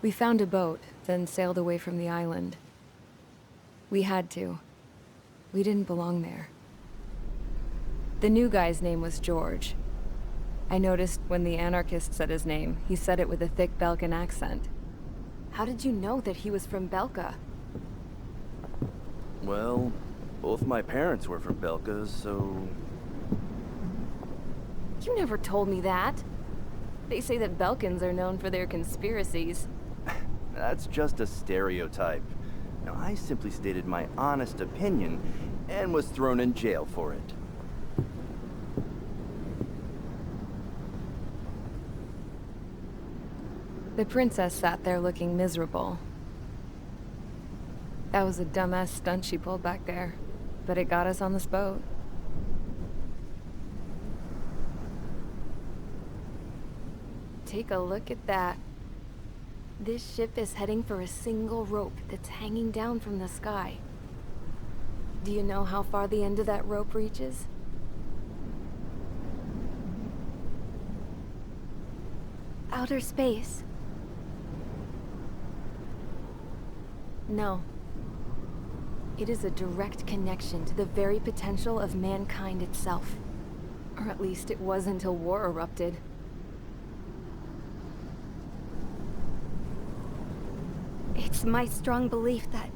We found a boat, then sailed away from the island. We had to. We didn't belong there. The new guy's name was George. I noticed when the anarchist said his name, he said it with a thick Belkan accent. How did you know that he was from Belka? Well, both my parents were from Belka, so... You never told me that. They say that Belkans are known for their conspiracies. That's just a stereotype. Now, I simply stated my honest opinion and was thrown in jail for it. The princess sat there looking miserable. That was a dumbass stunt she pulled back there, but it got us on this boat. Take a look at that. This ship is heading for a single rope that's hanging down from the sky. Do you know how far the end of that rope reaches? Outer space. No. It is a direct connection to the very potential of mankind itself. Or at least it was until war erupted. It's my strong belief that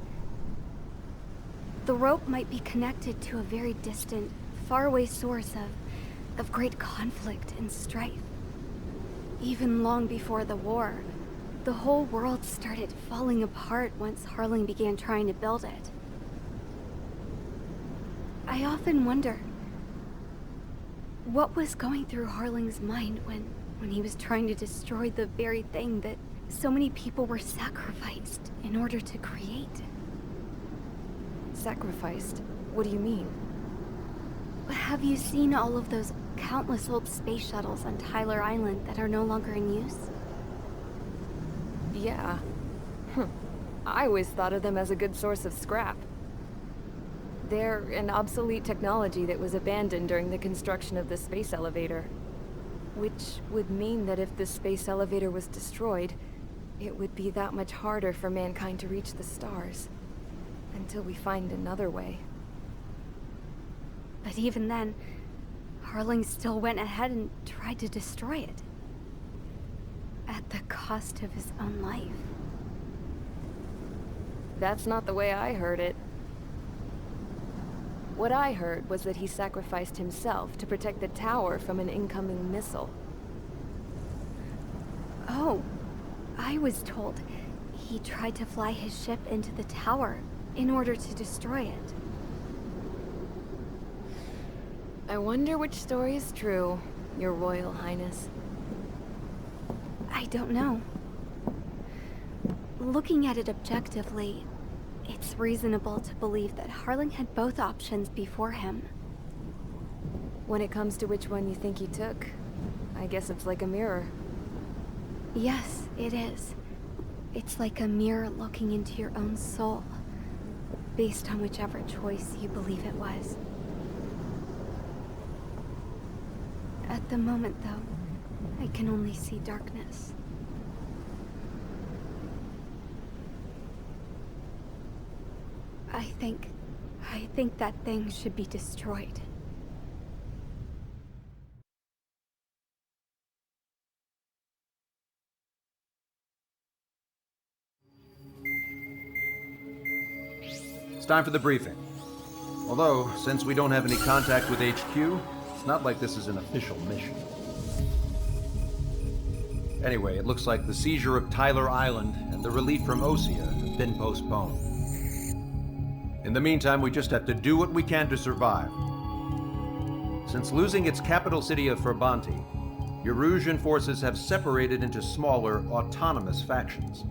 the rope might be connected to a very distant, faraway source of great conflict and strife. Even long before the war, the whole world started falling apart once Harling began trying to build it. I often wonder what was going through Harling's mind when he was trying to destroy the very thing that so many people were sacrificed in order to create. Sacrificed? What do you mean? Have you seen all of those countless old space shuttles on Tyler Island that are no longer in use? Yeah. I always thought of them as a good source of scrap. They're an obsolete technology that was abandoned during the construction of the space elevator. Which would mean that if the space elevator was destroyed, it would be that much harder for mankind to reach the stars. Until we find another way. But even then, Harling still went ahead and tried to destroy it. At the cost of his own life. That's not the way I heard it. What I heard was that he sacrificed himself to protect the tower from an incoming missile. Oh, I was told he tried to fly his ship into the tower in order to destroy it. I wonder which story is true, Your Royal Highness. I don't know. Looking at it objectively, it's reasonable to believe that Harling had both options before him. When it comes to which one you think he took, I guess it's like a mirror. Yes, it is. It's like a mirror looking into your own soul, based on whichever choice you believe it was. At the moment, though, I can only see darkness. I think that thing should be destroyed. It's time for the briefing. Although, since we don't have any contact with HQ, it's not like this is an official mission. Anyway, it looks like the seizure of Tyler Island and the relief from Osea have been postponed. In the meantime, we just have to do what we can to survive. Since losing its capital city of Ferbanti, Erusian forces have separated into smaller, autonomous factions.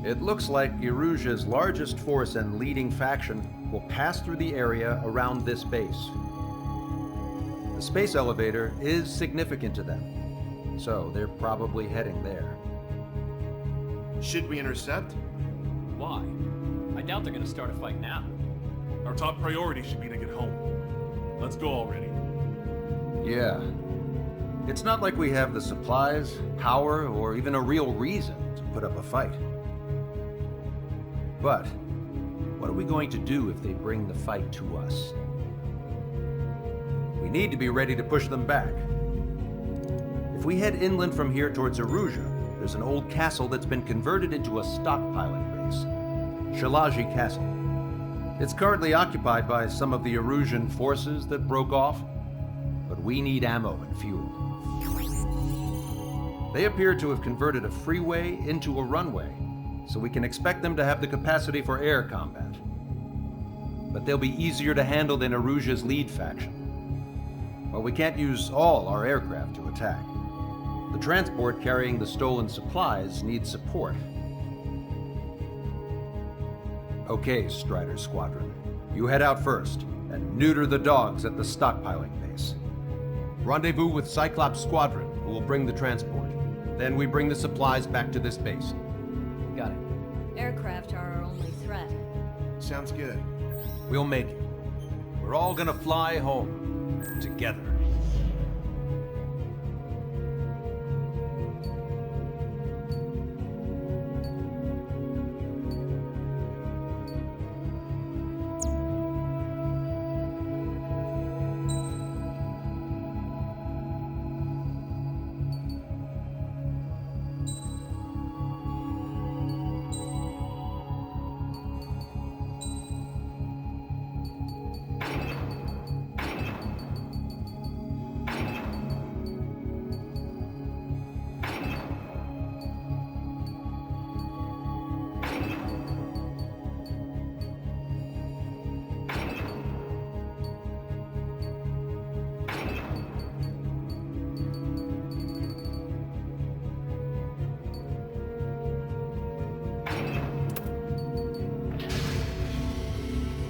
It looks like Erusia's largest force and leading faction will pass through the area around this base. The space elevator is significant to them, so they're probably heading there. Should we intercept? Why? I doubt they're gonna start a fight now. Our top priority should be to get home. Let's go already. Yeah. It's not like we have the supplies, power, or even a real reason to put up a fight. But what are we going to do if they bring the fight to us? We need to be ready to push them back. If we head inland from here towards Erusia, there's an old castle that's been converted into a stockpiling base. Shalaji Castle. It's currently occupied by some of the Erusian forces that broke off, but we need ammo and fuel. They appear to have converted a freeway into a runway, so we can expect them to have the capacity for air combat. But they'll be easier to handle than Erusia's lead faction. But we can't use all our aircraft to attack. The transport carrying the stolen supplies needs support. Okay, Strider Squadron. You head out first, and neuter the dogs at the stockpiling base. Rendezvous with Cyclops Squadron, who will bring the transport. Then we bring the supplies back to this base. Got it. Aircraft are our only threat. Sounds good. We'll make it. We're all gonna fly home. Together.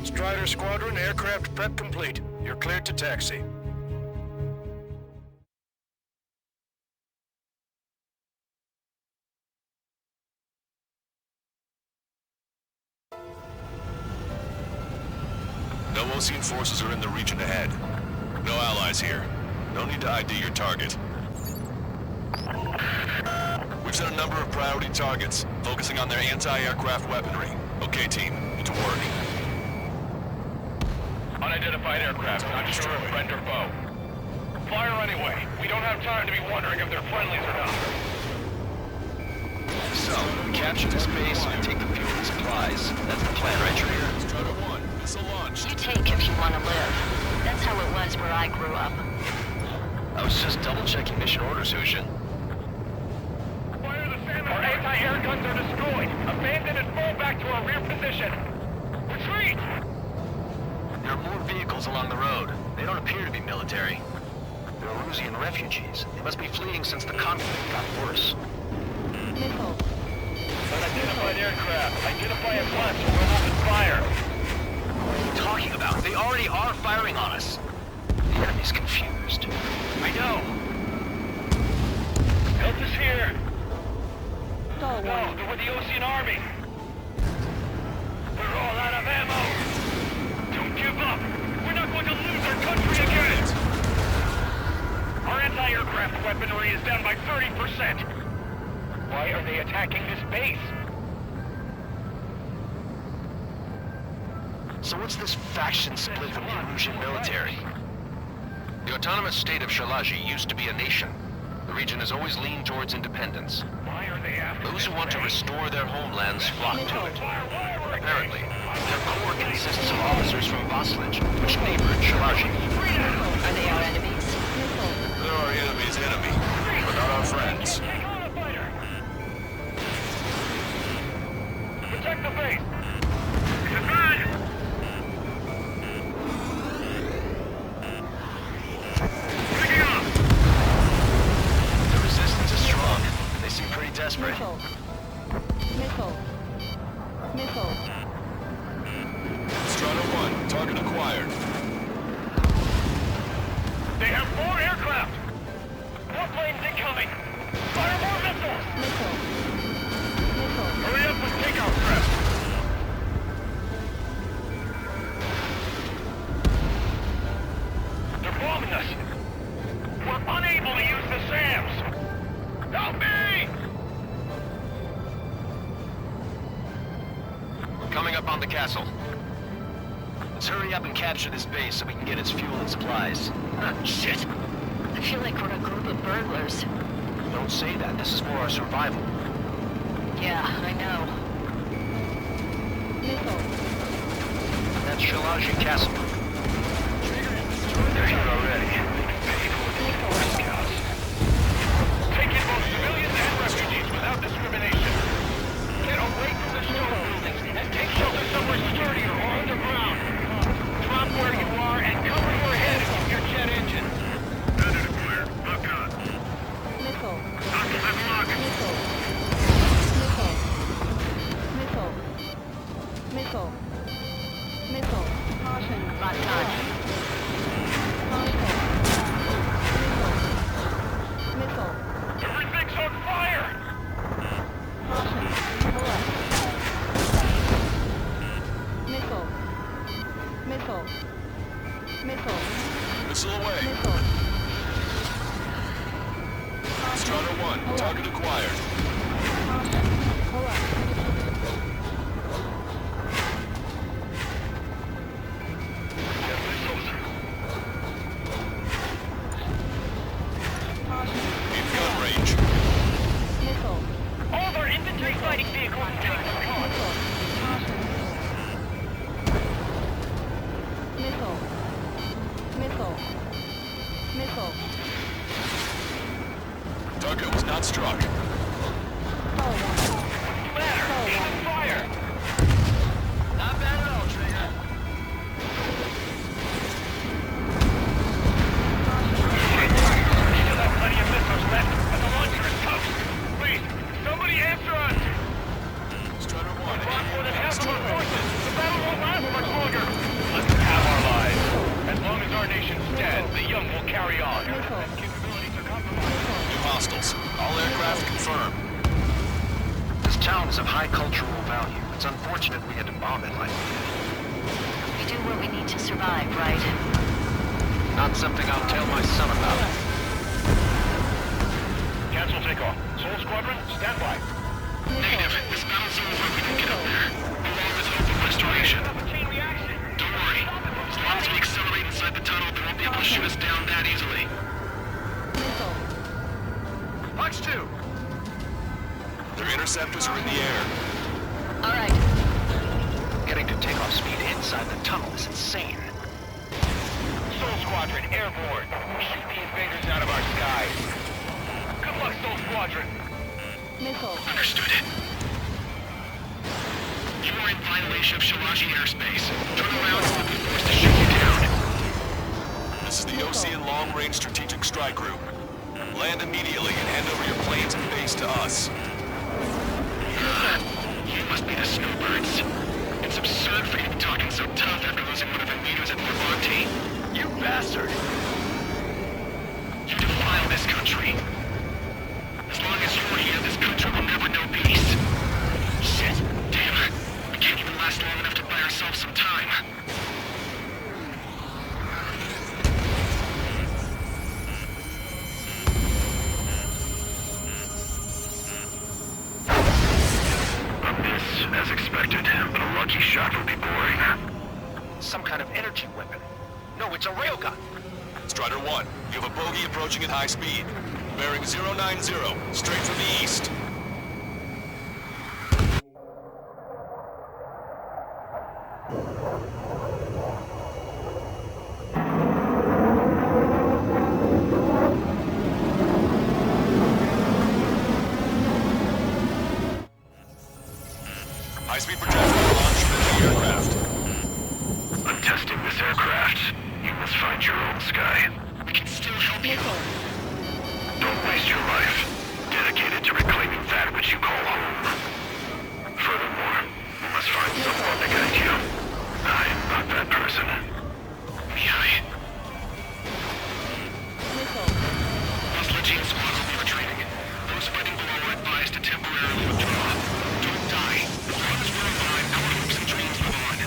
Strider Squadron, aircraft prep complete. You're cleared to taxi. No Osean forces are in the region ahead. No allies here. No need to ID your target. We've set a number of priority targets, focusing on their anti-aircraft weaponry. Okay, team, to work. Unidentified aircraft, not sure if friend or foe. Fire anyway. We don't have time to be wondering if they're friendlies or not. So, capture this base and take the fuel and supplies. That's the plan, right, Trigger? Strider 1, missile launched. You take if you want to live. That's how it was where I grew up. I was just double-checking mission orders, Hushin. Fire the salmon! Our anti-air guns are destroyed. Abandon and fall back to our rear position. Retreat! There are more vehicles along the road. They don't appear to be military. They're Erusian refugees. They must be fleeing since the conflict got worse. Nickel. Unidentified aircraft. Identify at once or we'll open fire. What are you talking about? They already are firing on us. The enemy's confused. I know. Help is here. Stall No, warning. they're with the Osean Army. We're all out of ammo. Don't give up. We're not going to lose our country again. Our anti-aircraft weaponry is down by 30%. Why are they attacking this base? So what's this faction split from the Erusian military? The autonomous state of Shalaji used to be a nation. The region has always leaned towards independence. Why are they after Those who this want to base? restore their homelands flock to it. Apparently, their core Nickel. consists of officers from Vaslij, which neighbored Shalaji. Are they our enemies? Nickel. They're our enemy's enemy, but not our friends. Take on a fighter! Protect the base! Good! Picking up! The resistance is strong. They seem pretty desperate. Nickel. Nickel. Nickel. Strider 1, target acquired. They have 4 aircraft! More planes incoming! Fire more missiles! Nickel. Nickel. Hurry up with takeout prep! They're bombing us! We're unable to use the SAMs! Help me! on the castle. Let's hurry up and capture this base so we can get its fuel and supplies. Shit. I feel like we're a group of burglars. Don't say that. This is for our survival. Yeah, I know. That's Shalaji Castle. They're here already. People with the scouts. Take in both civilians and refugees without discrimination. Get away from the stone buildings and take shelter somewhere sturdier or underground. Drop where you are and cover your head with your jet engine. Standard acquired. Lock on. Missile. I'm locked. Missile. Missile. Missile. Missile. Caution. Locked on. Missile. Missile. Everything's on fire! Caution. Alert. Missile. Missile. Missile. Missile away. Missile. Strider 1, target acquired. Caution. Alert. In gun range. Missile. All of our infantry fighting vehicles take the call. Missile. Missile. Missile. Target was not struck. Ladder, aim fire! Not bad at all, Trigger. We still have plenty of missiles left, but the launcher is toast. Please, somebody answer us! Strider 1, Lost more than half of our forces. The battle won't last much longer. Let's have our lives. As long as our nation stands, the young will carry on. Capabilities are compromised. New hostiles. All aircraft confirmed. This town is of high cultural value. It's unfortunate we had to bomb it like we did. We do what we need to survive, right? Not something I'll tell my son about. Cancel takeoff. Soul Squadron, stand by. Negative. This battle's over if we can get up there. Along with hope of restoration. Chain reaction. Don't worry. As long as we accelerate inside the tunnel, they won't be able to shoot us down that easily. Missile. Watch 2. Their interceptors are in the air. All right. Getting to takeoff speed inside the tunnel is insane. Soul Squadron, airborne. Shoot the invaders out of our skies. Good luck, Soul Squadron. Missile. Understood. You are in violation of Shalaji airspace. Turn around or we'll be forced to shoot you down. This is the Osean Long Range Strategic Strike Group. Land immediately and hand over your planes and base to us. You must be the snowbirds. It's absurd for you to be talking so tough after losing one of your leaders at Morvanti. You bastard! You defile this country. As long as you're here, this country will never know peace. Shit! Damn! We can't even last long enough to buy ourselves some time. As expected, but a lucky shot would be boring. Some kind of energy weapon. No, it's a railgun. Strider 1, you have a bogey approaching at high speed. Bearing 090, straight from the east. High-speed projectile launch from the aircraft. I'm testing this aircraft. You must find your own sky. We can still help you. Don't waste your life. Dedicated to reclaiming that which you call home. Furthermore, you must find someone to guide you. I am not that person. Mihai. Muscle Team Squad will be retreating. Those fighting below are advised to temporarily withdraw. Don't die. As long as we're alive, our hopes and dreams live on.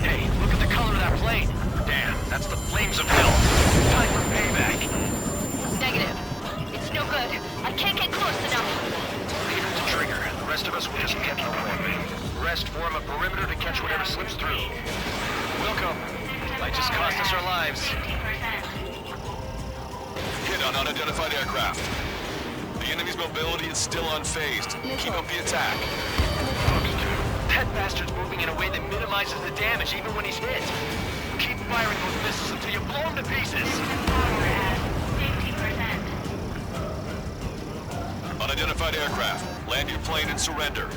Hey, look at the color of that plane. Damn, that's the flames of hell. Time for payback. Negative. It's no good. I can't get close enough. Leave it to Trigger. The rest of us will just just cost us our lives. Hit on unidentified aircraft. The enemy's mobility is still unfazed. Keep up the attack. That bastard's moving in a way that minimizes the damage even when he's hit. Keep firing those missiles until you blow him to pieces. Unidentified aircraft. Land your plane and surrender.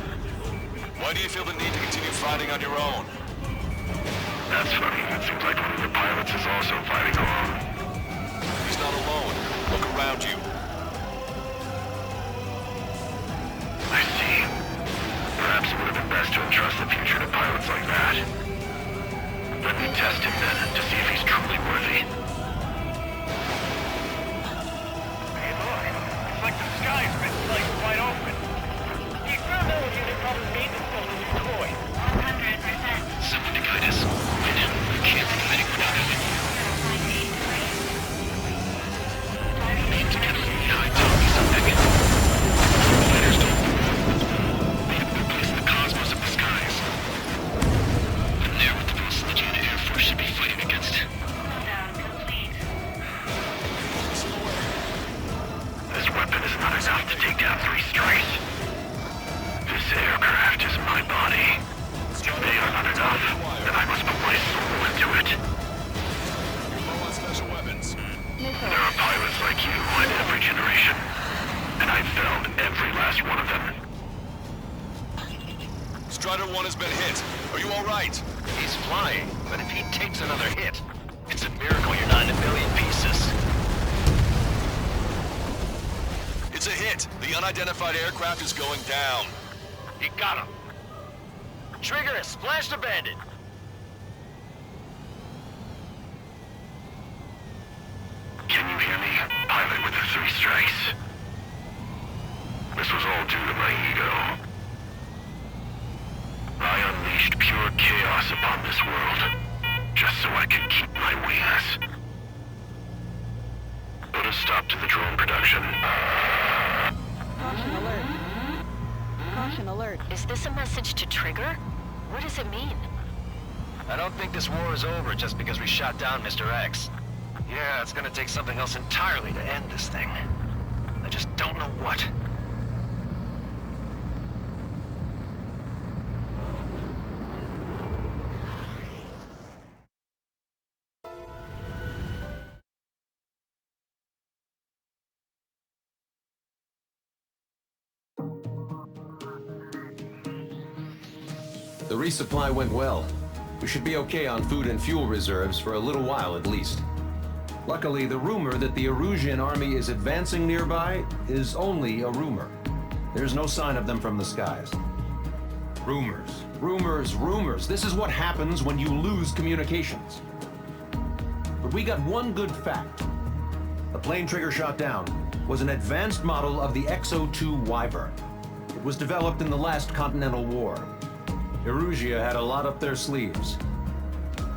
Why do you feel the need to continue fighting on your own? That's funny. It seems like one of the pilots is also fighting alone. He's not alone. Look around you. I see. Perhaps it would have been best to entrust the future to pilots like that. Let me test him then, to see if he's truly worthy. Hey look, it's like the sky's been sliced wide open. The experimental unit probably made this building a toy. 100%. Someone to guide us. We can't be fighting without it. Need to get a behind Tommy's a second. Fighters don't move. They have no place in the cosmos of the skies. And there with the most legit Air Force should be fighting against. This weapon is not enough to take down 3 strikes. This aircraft is my body. If they are not enough, then I must put my soul into it. You're low on special weapons. There are pilots like you in every generation, and I've found every last one of them. Strider 1 has been hit. Are you all right? He's flying, but if he takes another hit, it's a miracle you're not in a million pieces. It's a hit. The unidentified aircraft is going down. You got him. Trigger has splashed a bandit. Can you hear me, pilot with the 3 strikes? This was all due to my ego. I unleashed pure chaos upon this world, just so I could keep my wings. Put a stop to the drone production. Caution alert. Caution alert. Is this a message to Trigger? What does it mean? I don't think this war is over just because we shot down Mr. X. Yeah, it's gonna take something else entirely to end this thing. I just don't know what. The resupply went well. We should be okay on food and fuel reserves for a little while at least. Luckily, the rumor that the Erusian army is advancing nearby is only a rumor. There's no sign of them from the skies. Rumors, rumors, rumors. This is what happens when you lose communications. But we got one good fact. The plane Trigger shot down was an advanced model of the X-02 Wyvern. It was developed in the last Continental War. Erusia had a lot up their sleeves.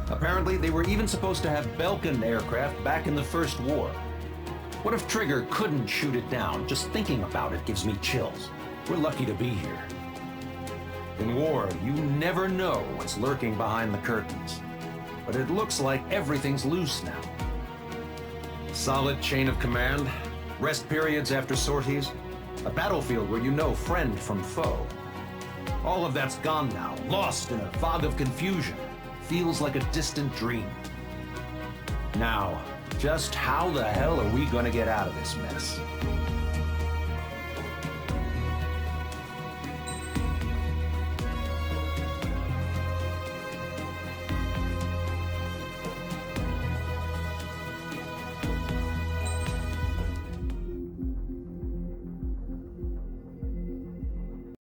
Apparently, they were even supposed to have Belkin aircraft back in the First War. What if Trigger couldn't shoot it down? Just thinking about it gives me chills. We're lucky to be here. In war, you never know what's lurking behind the curtains. But it looks like everything's loose now. Solid chain of command, rest periods after sorties, a battlefield where you know friend from foe. All of that's gone now, lost in a fog of confusion. Feels like a distant dream. Now, just how the hell are we gonna get out of this mess?